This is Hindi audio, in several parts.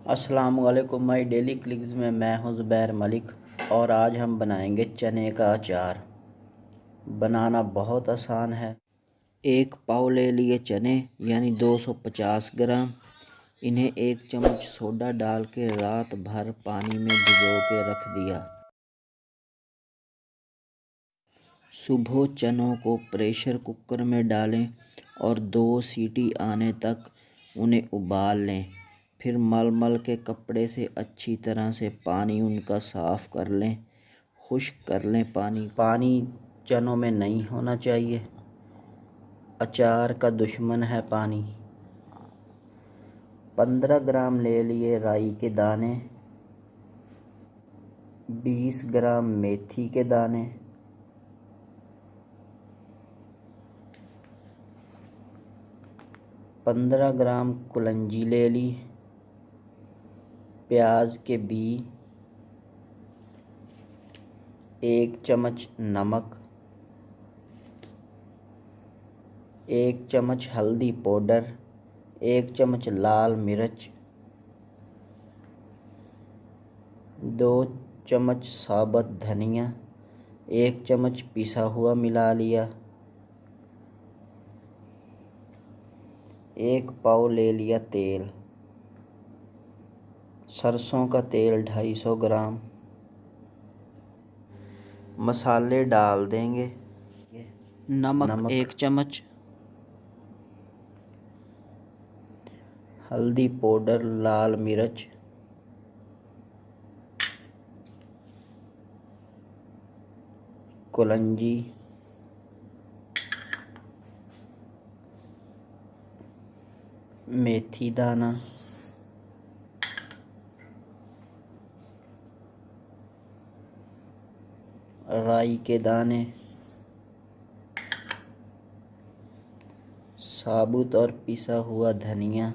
अस्सलाम वालेकुम माई डेली क्लिक्स में मैं हूं ज़ुबैर मलिक और आज हम बनाएंगे चने का अचार। बनाना बहुत आसान है। एक पाव ले लिए चने यानी 250 ग्राम। इन्हें 1 चम्मच सोडा डाल के रात भर पानी में भिगो के रख दिया। सुबह चनों को प्रेशर कुकर में डालें और 2 सीटी आने तक उन्हें उबाल लें। फिर मल के कपड़े से अच्छी तरह से पानी उनका साफ़ कर लें, खुश्क कर लें। पानी चनों में नहीं होना चाहिए। अचार का दुश्मन है पानी। 15 ग्राम ले लिए राई के दाने, 20 ग्राम मेथी के दाने, 15 ग्राम कुलंजी ले ली, प्याज के बी, 1 चम्मच नमक, 1 चम्मच हल्दी पाउडर, 1 चम्मच लाल मिर्च, 2 चम्मच साबुत धनिया, 1 चम्मच पिसा हुआ मिला लिया। 1 पाव ले लिया तेल, सरसों का तेल 250 ग्राम। मसाले डाल देंगे। नमक 1 चम्मच, हल्दी पाउडर, लाल मिर्च, कुलंजी, मेथी दाना, राई के दाने, साबुत और पिसा हुआ धनिया,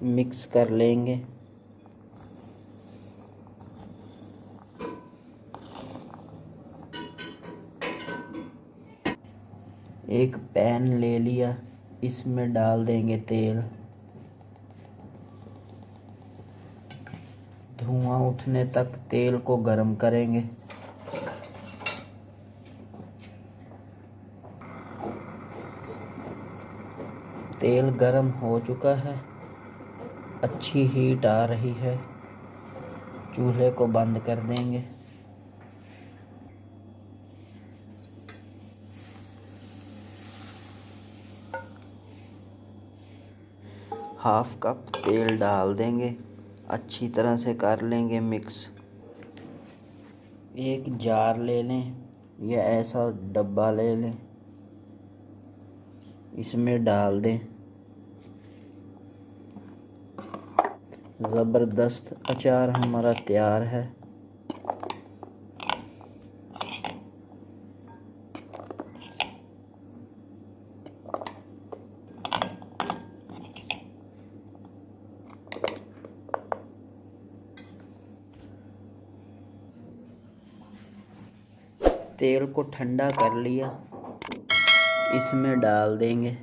मिक्स कर लेंगे। एक पैन ले लिया, इसमें डाल देंगे तेल। धुआं उठने तक तेल को गरम करेंगे। तेल गरम हो चुका है, अच्छी हीट आ रही है। चूल्हे को बंद कर देंगे। हाफ कप तेल डाल देंगे, अच्छी तरह से कर लेंगे मिक्स। एक जार ले लें या ऐसा डब्बा ले लें, इसमें डाल दें। ज़बरदस्त अचार हमारा तैयार है। तेल को ठंडा कर लिया, इसमें डाल देंगे।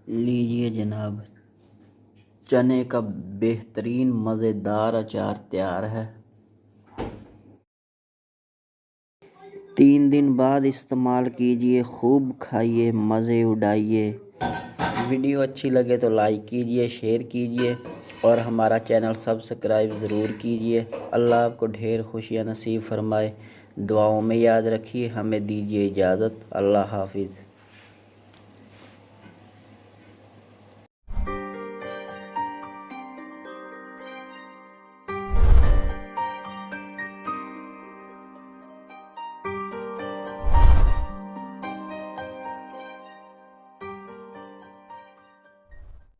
लीजिए जनाब, चने का बेहतरीन मज़ेदार अचार तैयार है। 3 दिन बाद इस्तेमाल कीजिए, खूब खाइए, मज़े उड़ाइए। वीडियो अच्छी लगे तो लाइक कीजिए, शेयर कीजिए और हमारा चैनल सब्सक्राइब ज़रूर कीजिए। अल्लाह आपको ढेर खुशियाँ नसीब फरमाए। दुआओं में याद रखिए। हमें दीजिए इजाज़त। अल्लाह हाफिज़।